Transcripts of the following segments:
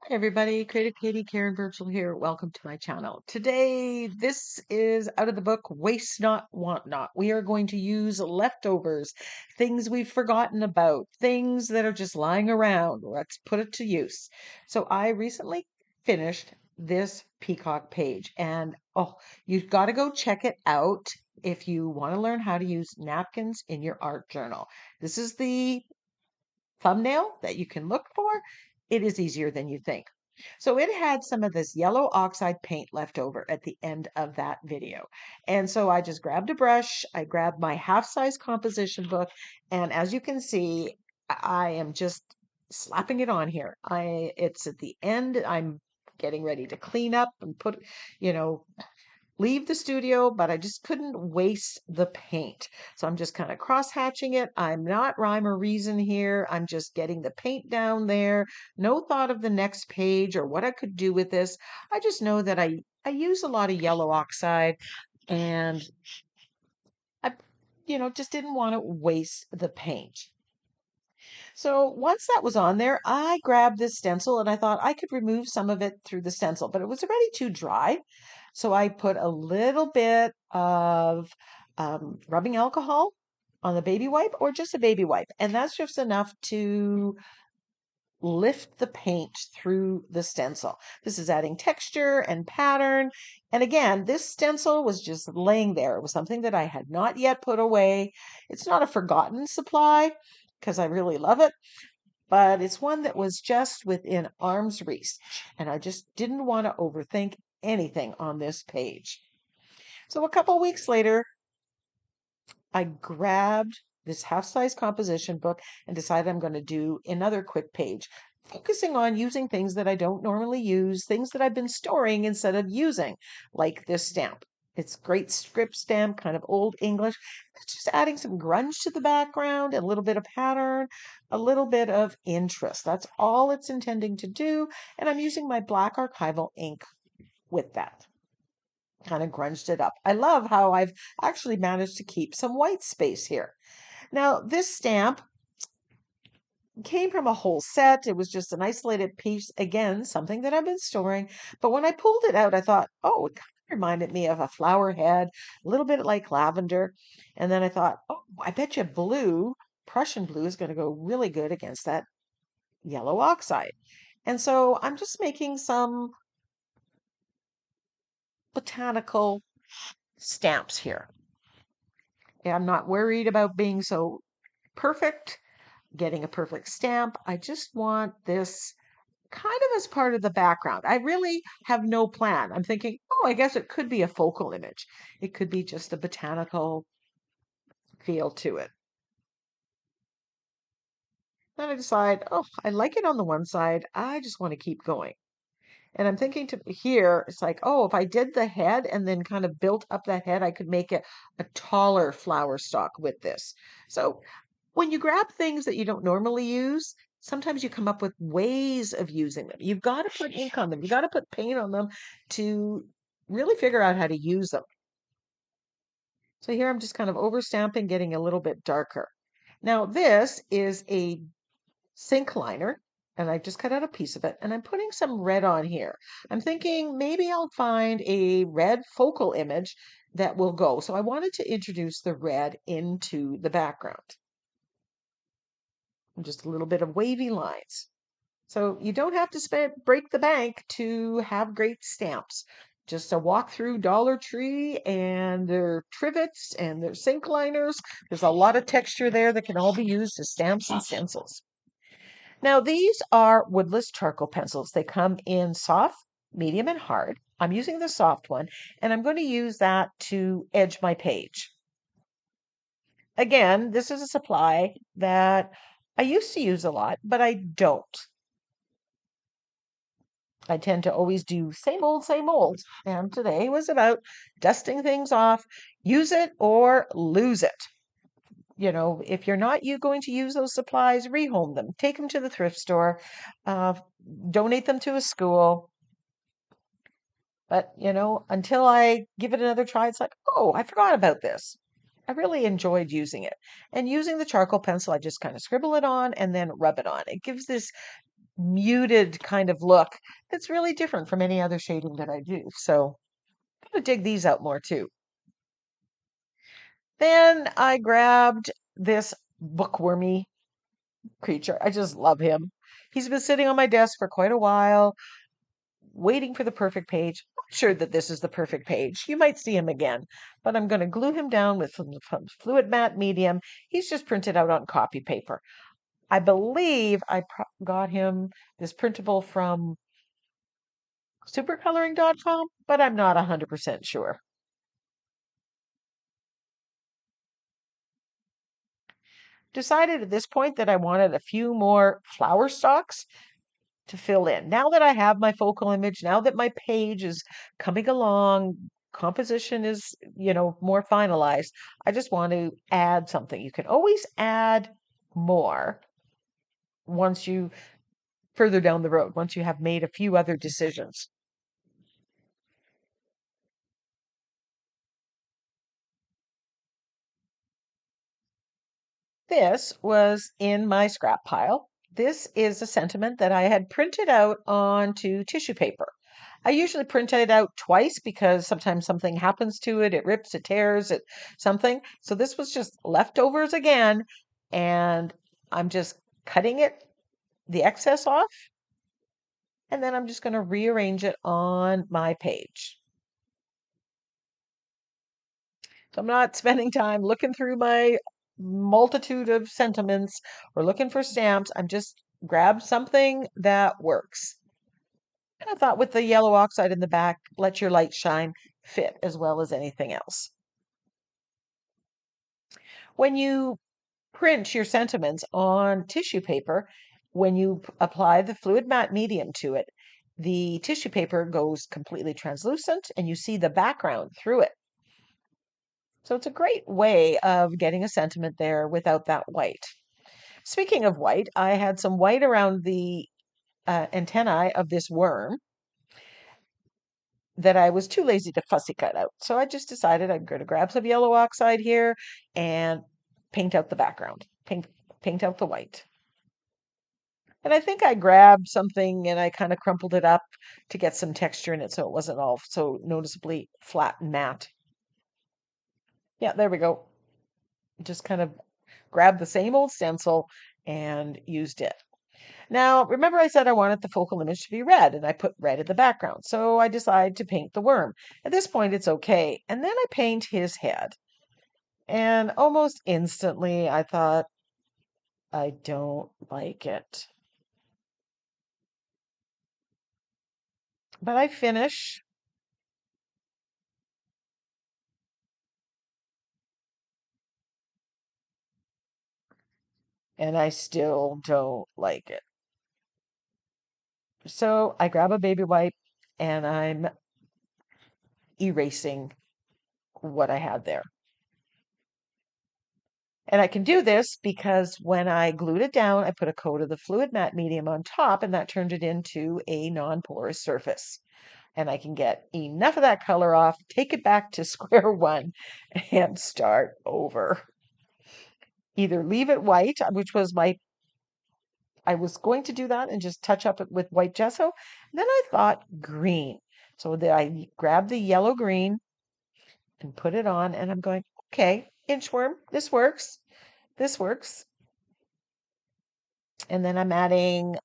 Hi everybody, Creative Katie, Karen Burchill here. Welcome to my channel. Today, this is out of the book Waste Not, Want Not. We are going to use leftovers, things we've forgotten about, things that are just lying around. Let's put it to use. So I recently finished this peacock page and you've got to go check it out if you want to learn how to use napkins in your art journal. This is the thumbnail that you can look for. It is easier than you think. So it had some of this yellow oxide paint left over at the end of that video. And so I just grabbed a brush, I grabbed my half-size composition book, and as you can see, I am just slapping it on here. It's at the end. I'm getting ready to clean up and you know, leave the studio, but I just couldn't waste the paint. So I'm just kind of cross-hatching it. I'm not rhyme or reason here. I'm just getting the paint down there. No thought of the next page or what I could do with this. I just know that I use a lot of yellow oxide and I just didn't want to waste the paint. So once that was on there, I grabbed this stencil and I thought I could remove some of it through the stencil, but it was already too dry. So I put a little bit of rubbing alcohol on the baby wipe or just a baby wipe. And that's just enough to lift the paint through the stencil. This is adding texture and pattern. And again, this stencil was just laying there. It was something that I had not yet put away. It's not a forgotten supply because I really love it, but it's one that was just within arm's reach. And I just didn't want to overthink anything on this page. So a couple weeks later, I grabbed this half-size composition book and decided I'm going to do another quick page, focusing on using things that I don't normally use, things that I've been storing instead of using, like this stamp. It's great script stamp, kind of old English. It's just adding some grunge to the background, a little bit of pattern, a little bit of interest. That's all it's intending to do. And I'm using my black archival ink with that. Kind of grunged it up. I love how I've actually managed to keep some white space here. Now, this stamp came from a whole set. It was just an isolated piece, again, something that I've been storing. But when I pulled it out, I thought, oh, it kind of reminded me of a flower head, a little bit like lavender. And then I thought, oh, I bet you blue, Prussian blue, is going to go really good against that yellow oxide. And so I'm just making some botanical stamps here. I'm not worried about being so perfect, getting a perfect stamp. I just want this kind of as part of the background. I really have no plan. I'm thinking, oh, I guess it could be a focal image. It could be just a botanical feel to it. Then I decide, oh, I like it on the one side. I just want to keep going. And I'm thinking to here, it's like, oh, if I did the head and then kind of built up that head, I could make it a taller flower stalk with this. So when you grab things that you don't normally use, sometimes you come up with ways of using them. You've got to put ink on them. You got to put paint on them to really figure out how to use them. So here I'm just kind of overstamping, getting a little bit darker. Now this is a sink liner, and I just cut out a piece of it, and I'm putting some red on here. I'm thinking maybe I'll find a red focal image that will go. So I wanted to introduce the red into the background. And just a little bit of wavy lines. So you don't have to break the bank to have great stamps. Just a walk through Dollar Tree and their trivets and their sink liners. There's a lot of texture there that can all be used as stamps and stencils. Now, these are woodless charcoal pencils. They come in soft, medium, and hard. I'm using the soft one, and I'm going to use that to edge my page. Again, this is a supply that I used to use a lot, but I don't. I tend to always do same old, same old. And today was about dusting things off, use it or lose it. If you're not going to use those supplies, rehome them, take them to the thrift store, uh, donate them to a school. But, until I give it another try, it's like, oh, I forgot about this. I really enjoyed using it. And using the charcoal pencil, I just kind of scribble it on and then rub it on. It gives this muted kind of look that's really different from any other shading that I do. So I'm going to dig these out more too. Then I grabbed this bookwormy creature. I just love him. He's been sitting on my desk for quite a while, waiting for the perfect page. I'm sure that this is the perfect page. You might see him again, but I'm going to glue him down with some fluid matte medium. He's just printed out on copy paper. I believe I got him this printable from supercoloring.com, but I'm not 100% sure. Decided at this point that I wanted a few more flower stalks to fill in. Now that I have my focal image, now that my page is coming along, composition is, more finalized, I just want to add something. You can always add more once you further down the road, once you have made a few other decisions. This was in my scrap pile. This is a sentiment that I had printed out onto tissue paper. I usually print it out twice because sometimes something happens to it. It rips, it tears, it something. So this was just leftovers again. And I'm just cutting the excess off. And then I'm just going to rearrange it on my page. So I'm not spending time looking through my multitude of sentiments or looking for stamps. I'm just grab something that works. And I thought with the yellow oxide in the back, let your light shine, fit as well as anything else. When you print your sentiments on tissue paper, when you apply the fluid matte medium to it, the tissue paper goes completely translucent and you see the background through it. So it's a great way of getting a sentiment there without that white. Speaking of white, I had some white around the antennae of this worm that I was too lazy to fussy cut out. So I just decided I'm going to grab some yellow oxide here and paint out the background, paint out the white. And I think I grabbed something and I kind of crumpled it up to get some texture in it so it wasn't all so noticeably flat and matte. Yeah, there we go. Just kind of grabbed the same old stencil and used it. Now, remember I said I wanted the focal image to be red, and I put red in the background. So I decided to paint the worm. At this point, it's okay. And then I paint his head. And almost instantly, I thought, I don't like it. But I finish, and I still don't like it. So I grab a baby wipe, and I'm erasing what I had there. And I can do this because when I glued it down, I put a coat of the fluid matte medium on top, and that turned it into a non-porous surface. And I can get enough of that color off, take it back to square one, and start over. Either leave it white, which was I was going to do that and just touch up it with white gesso. Then I thought green. So I grabbed the yellow green and put it on, and I'm going, okay, inchworm, this works. This works. And then I'm adding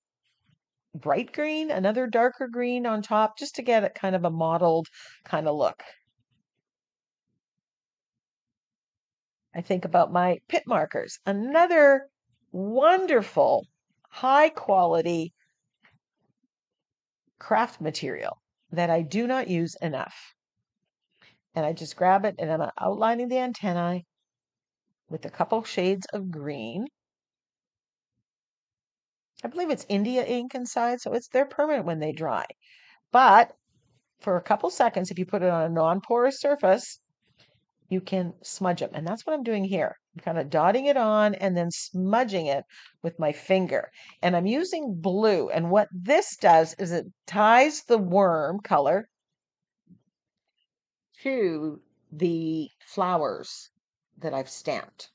bright green, another darker green on top, just to get it kind of a mottled kind of look. I think about my pit markers, another wonderful, high quality craft material that I do not use enough. And I just grab it and I'm outlining the antennae with a couple shades of green. I believe it's India ink inside, so they're permanent when they dry. But for a couple seconds, if you put it on a non-porous surface, you can smudge them. And that's what I'm doing here. I'm kind of dotting it on and then smudging it with my finger. And I'm using blue. And what this does is it ties the worm color to the flowers that I've stamped.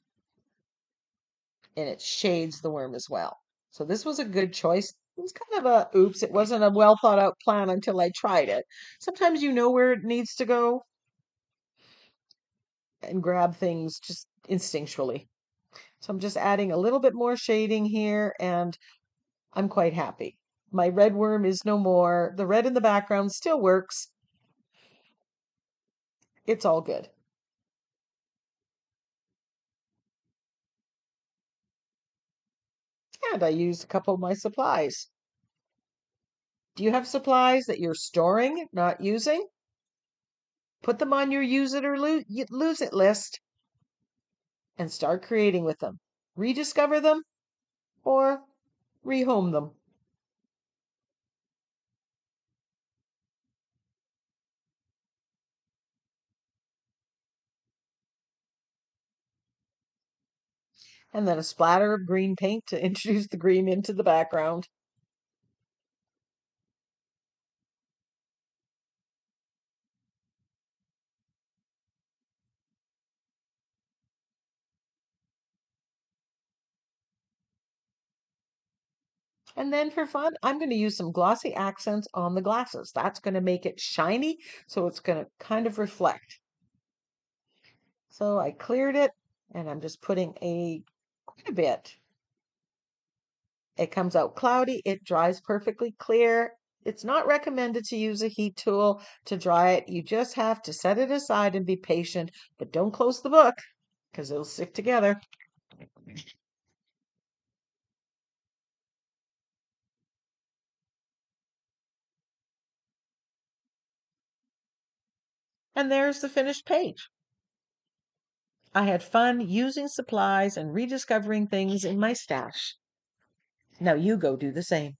And it shades the worm as well. So this was a good choice. It was kind of a oops, it wasn't a well thought out plan until I tried it. Sometimes you know where it needs to go and grab things just instinctually. So I'm just adding a little bit more shading here and I'm quite happy. My red worm is no more. The red in the background still works. It's all good. And I used a couple of my supplies. Do you have supplies that you're storing, not using? Put them on your use it or lose it list and start creating with them. Rediscover them or rehome them. And then a splatter of green paint to introduce the green into the background. And then for fun, I'm going to use some glossy accents on the glasses. That's going to make it shiny, so it's going to kind of reflect. So I cleared it, and I'm just putting quite a bit. It comes out cloudy, it dries perfectly clear. It's not recommended to use a heat tool to dry it. You just have to set it aside and be patient, but don't close the book because it'll stick together. And there's the finished page. I had fun using supplies and rediscovering things in my stash. Now you go do the same.